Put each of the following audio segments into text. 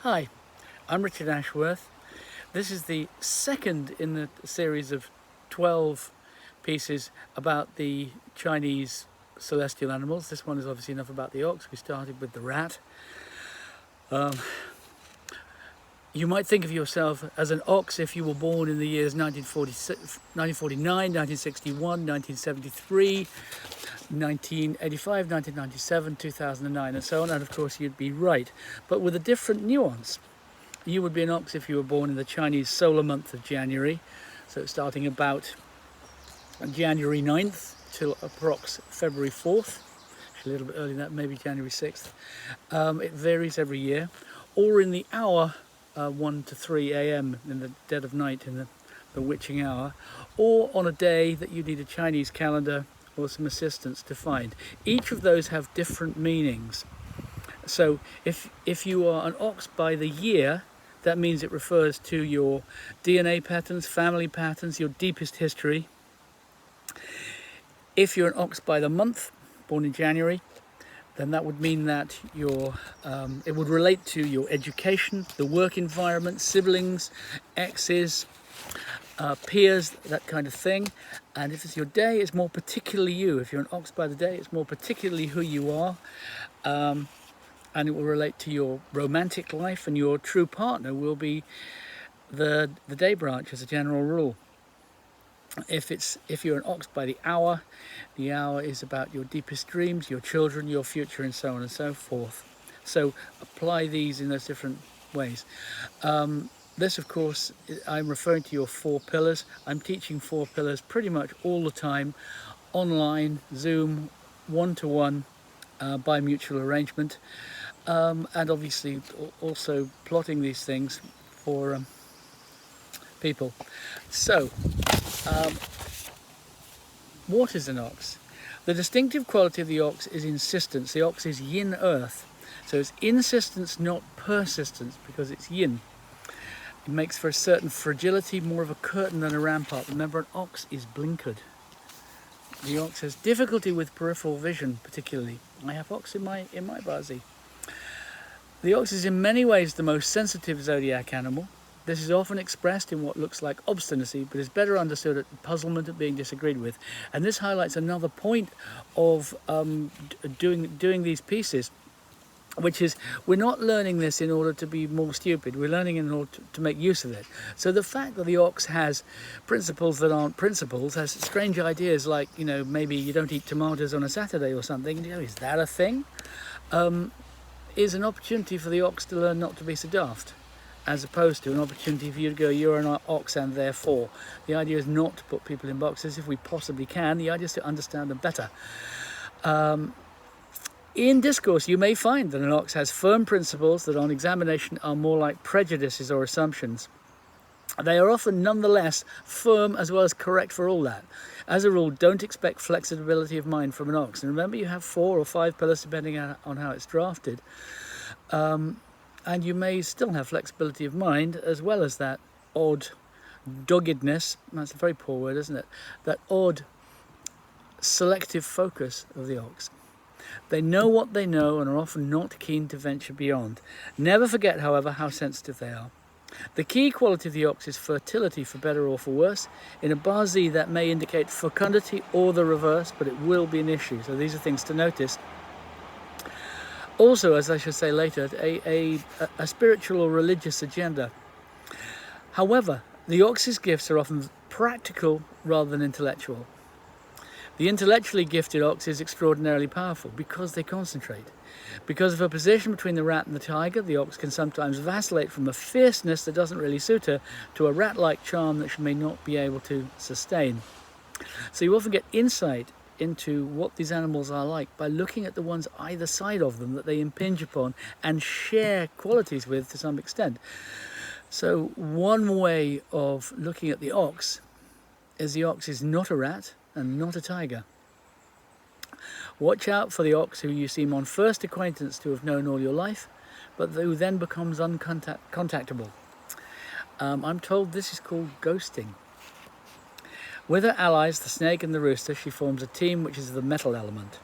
Hi, I'm Richard Ashworth. This is the second in the series of 12 pieces about the Chinese celestial animals. This one is obviously enough about the ox. We started with the rat. You might think of yourself as an ox if you were born in the years 1949, 1961, 1973, 1985, 1997, 2009 and so on, and of course you'd be right, but with a different nuance. You would be an ox if you were born in the Chinese solar month of January, so starting about January 9th till approx February 4th, actually a little bit earlier than that, maybe January 6th. It varies every year, or in the hour 1 to 3 a.m. in the dead of night, in the witching hour, or on a day that you need a Chinese calendar or some assistance to find. Each of those have different meanings. So if you are an ox by the year, that means it refers to your DNA patterns, family patterns, your deepest history. If you're an ox by the month, born in January, then that would mean that it would relate to your education, the work environment, siblings, exes, peers, that kind of thing. And if it's your day, it's more particularly you. If you're an ox by the day, it's more particularly who you are. And it will relate to your romantic life, and your true partner will be the day branch as a general rule. If you're an ox by the hour is about your deepest dreams, your children, your future, and so on and so forth. So apply these in those different ways. This, of course, I'm referring to your 4 pillars. I'm teaching 4 pillars pretty much all the time, online, Zoom, one-to-one, by mutual arrangement, and obviously also plotting these things for people. So, what is an ox? The distinctive quality of the ox is insistence. The ox is yin earth, so it's insistence, not persistence, because it's yin. It makes for a certain fragility, more of a curtain than a rampart. Remember, an ox is blinkered. The ox has difficulty with peripheral vision, particularly. I have ox in my bazi. The ox is in many ways the most sensitive zodiac animal. This is often expressed in what looks like obstinacy, but is better understood at puzzlement at being disagreed with. And this highlights another point of doing these pieces, which is we're not learning this in order to be more stupid. We're learning in order to make use of it. So the fact that the ox has principles that aren't principles, has strange ideas like, maybe you don't eat tomatoes on a Saturday or something. Is that a thing? Is an opportunity for the ox to learn not to be so daft, as opposed to an opportunity for you to go, you're an ox and therefore. The idea is not to put people in boxes if we possibly can. The idea is to understand them better. In discourse, you may find that an ox has firm principles that on examination are more like prejudices or assumptions. They are often nonetheless firm as well as correct for all that. As a rule, don't expect flexibility of mind from an ox. And remember, you have 4 or 5 pillars depending on how it's drafted. And you may still have flexibility of mind as well as that odd doggedness. That's a very poor word, isn't it? That odd selective focus of the ox. They know what they know and are often not keen to venture beyond. Never forget, however, how sensitive they are. The key quality of the ox is fertility, for better or for worse. In a bazi, that may indicate fecundity or the reverse, but it will be an issue. So these are things to notice. Also, as I shall say later, a spiritual or religious agenda. However, the ox's gifts are often practical rather than intellectual. The intellectually gifted ox is extraordinarily powerful because they concentrate. Because of her position between the rat and the tiger, the ox can sometimes vacillate from a fierceness that doesn't really suit her to a rat-like charm that she may not be able to sustain. So you often get insight into what these animals are like by looking at the ones either side of them that they impinge upon and share qualities with to some extent. So one way of looking at the ox is not a rat and not a tiger. Watch out for the ox who you seem on first acquaintance to have known all your life, but who then becomes uncontactable. I'm told this is called ghosting. With her allies, the snake and the rooster, she forms a team which is the metal element.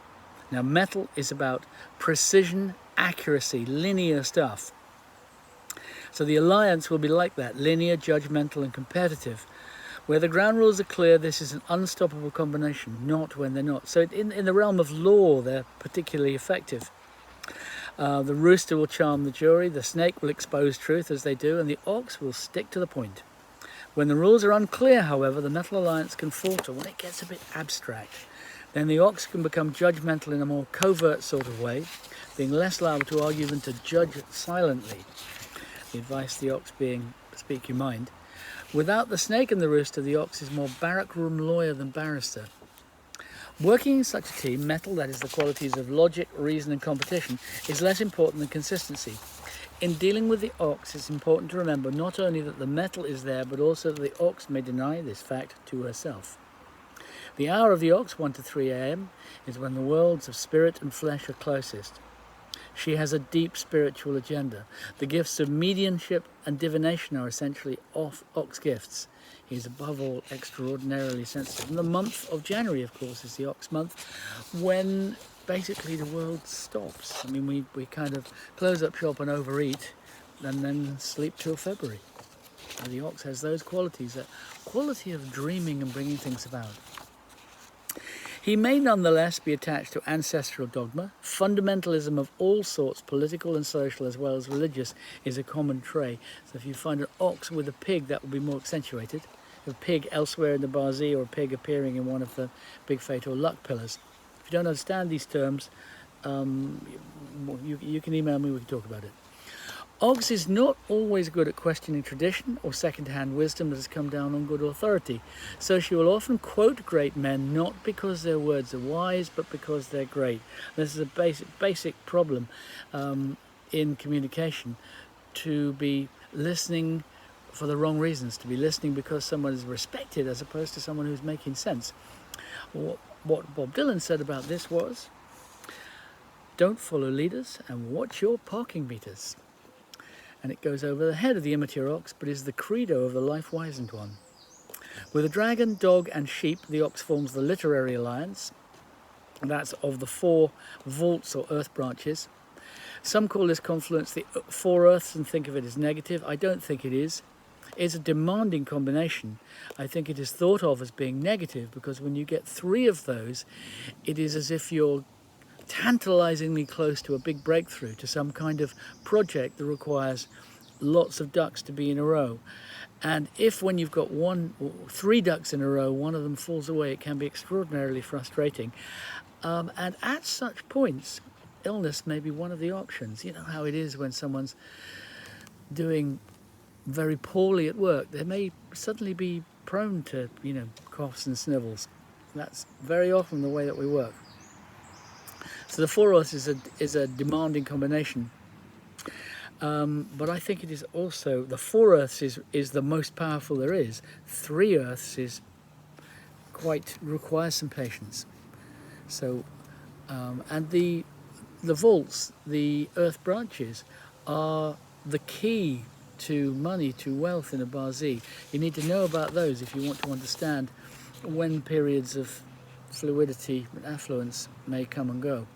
Now, metal is about precision, accuracy, linear stuff. So the alliance will be like that, linear, judgmental and competitive. Where the ground rules are clear, this is an unstoppable combination, not when they're not. So in the realm of law, they're particularly effective. The rooster will charm the jury, the snake will expose truth as they do, and the ox will stick to the point. When the rules are unclear, however, the metal alliance can falter when it gets a bit abstract. Then the ox can become judgmental in a more covert sort of way, being less liable to argue than to judge silently. The advice of the ox being, speak your mind. Without the snake and the rooster, the ox is more barrack room lawyer than barrister. Working in such a team, metal, that is the qualities of logic, reason and competition, is less important than consistency. In dealing with the ox, it's important to remember not only that the metal is there, but also that the ox may deny this fact to herself. The hour of the ox, 1 to 3 a.m., is when the worlds of spirit and flesh are closest. She has a deep spiritual agenda. The gifts of mediumship and divination are essentially ox gifts. He is above all extraordinarily sensitive. And the month of January, of course, is the ox month, when basically the world stops. I mean, we kind of close up shop and overeat and then sleep till February. And the ox has those qualities, that quality of dreaming and bringing things about. He may nonetheless be attached to ancestral dogma. Fundamentalism of all sorts, political and social as well as religious, is a common trait. So if you find an ox with a pig, that will be more accentuated. A pig elsewhere in the Bazi, or a pig appearing in one of the big fate or luck pillars. If you don't understand these terms, you can email me, we can talk about it. Ox is not always good at questioning tradition or second-hand wisdom that has come down on good authority. So she will often quote great men, not because their words are wise, but because they're great. This is a basic problem in communication, to be listening for the wrong reasons, to be listening because someone is respected as opposed to someone who's making sense. What Bob Dylan said about this was, don't follow leaders and watch your parking meters. And it goes over the head of the immature ox, but is the credo of the life-wizened one. With a dragon, dog and sheep, the ox forms the literary alliance. That's of the 4 vaults or earth branches. Some call this confluence the 4 earths and think of it as negative. I don't think it is. It's a demanding combination. I think it is thought of as being negative because when you get 3 of those, it is as if you're tantalizingly close to a big breakthrough, to some kind of project that requires lots of ducks to be in a row. And if when you've got 3 ducks in a row, one of them falls away, it can be extraordinarily frustrating. And at such points, illness may be one of the options. You know how it is when someone's doing very poorly at work. They may suddenly be prone to, coughs and snivels. That's very often the way that we work. So the 4 earths is a demanding combination. But I think it is also, the 4 earths is the most powerful there is. 3 earths requires some patience. So, and the vaults, the earth branches, are the key to money, to wealth in a Bazi. You need to know about those if you want to understand when periods of fluidity and affluence may come and go.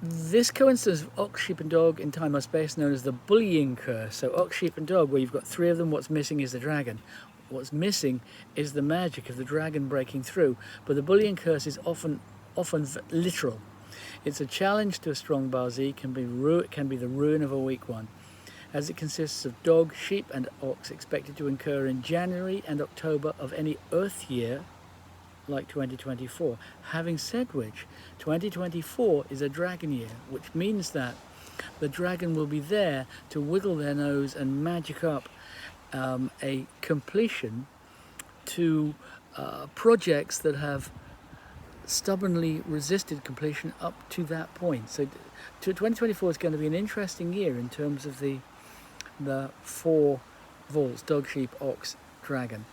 This coincidence of ox, sheep and dog in time or space known as the bullying curse. So ox, sheep and dog, where you've got 3 of them, what's missing is the dragon. What's missing is the magic of the dragon breaking through. But the bullying curse is often literal. It's a challenge to a strong Bazi, it can be the ruin of a weak one, as it consists of dog, sheep and ox expected to incur in January and October of any earth year like 2024. Having said which, 2024 is a dragon year, which means that the dragon will be there to wiggle their nose and magic up a completion to projects that have stubbornly resisted completion up to that point. So 2024 is going to be an interesting year in terms of the 4 vaults: dog, sheep, ox, dragon.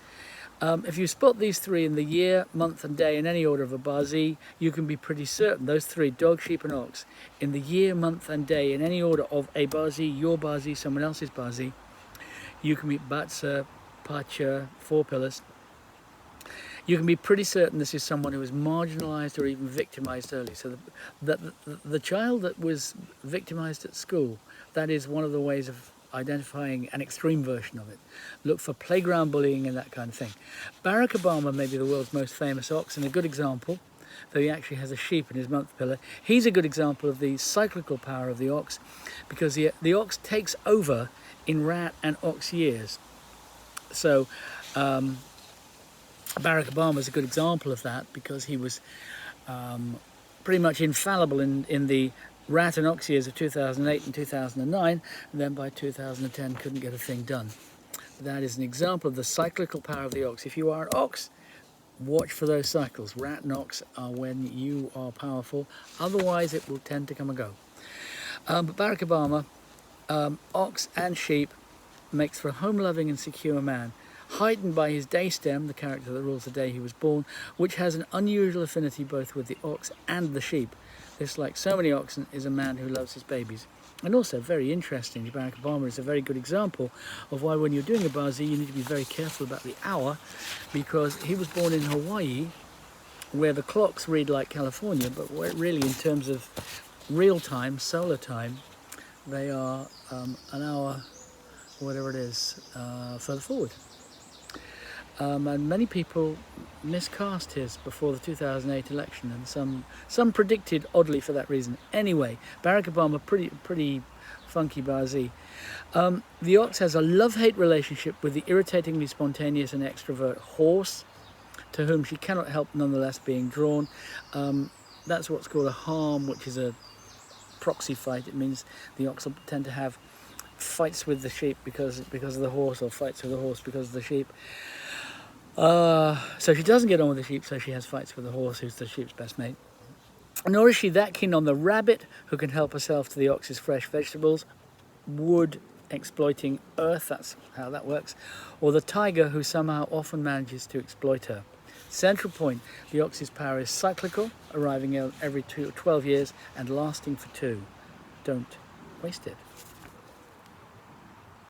If you spot these 3 in the year, month and day in any order of a Bazi, you can be pretty certain those 3, dog, sheep and ox, in the year, month and day in any order of a Bazi, your Bazi, someone else's Bazi, you can meet Batsa, Pacha, 4 pillars. you can be pretty certain this is someone who was marginalised or even victimised early. So the child that was victimised at school, that is one of the ways of identifying an extreme version of it. Look for playground bullying and that kind of thing. Barack Obama may be the world's most famous ox, and a good example, though he actually has a sheep in his month pillar. He's a good example of the cyclical power of the ox, because the ox takes over in rat and ox years. So Barack Obama is a good example of that, because he was pretty much infallible in the rat and ox years of 2008 and 2009, and then by 2010 couldn't get a thing done. That is an example of the cyclical power of the ox. If you are an ox, watch for those cycles. Rat and ox are when you are powerful, otherwise it will tend to come and go. But Barack Obama, ox and sheep, makes for a home-loving and secure man, heightened by his day stem, the character that rules the day he was born, which has an unusual affinity both with the ox and the sheep. This, like so many oxen, is a man who loves his babies. And also, very interesting, Barack Obama is a very good example of why when you're doing a bazi you need to be very careful about the hour, because he was born in Hawaii, where the clocks read like California, but where really in terms of real time, solar time, they are an hour, whatever it is, further forward. And many people miscast his before the 2008 election, and some predicted oddly for that reason. Anyway, Barack Obama, pretty funky bazi. The ox has a love-hate relationship with the irritatingly spontaneous and extrovert horse, to whom she cannot help nonetheless being drawn. That's what's called a harm, which is a proxy fight. It means the ox will tend to have fights with the sheep because of the horse, or fights with the horse because of the sheep. So she doesn't get on with the sheep, so she has fights with the horse, who's the sheep's best mate. Nor is she that keen on the rabbit, who can help herself to the ox's fresh vegetables, wood, exploiting earth, that's how that works, or the tiger, who somehow often manages to exploit her. Central point, the ox's power is cyclical, arriving every 12 years and lasting for 2. Don't waste it.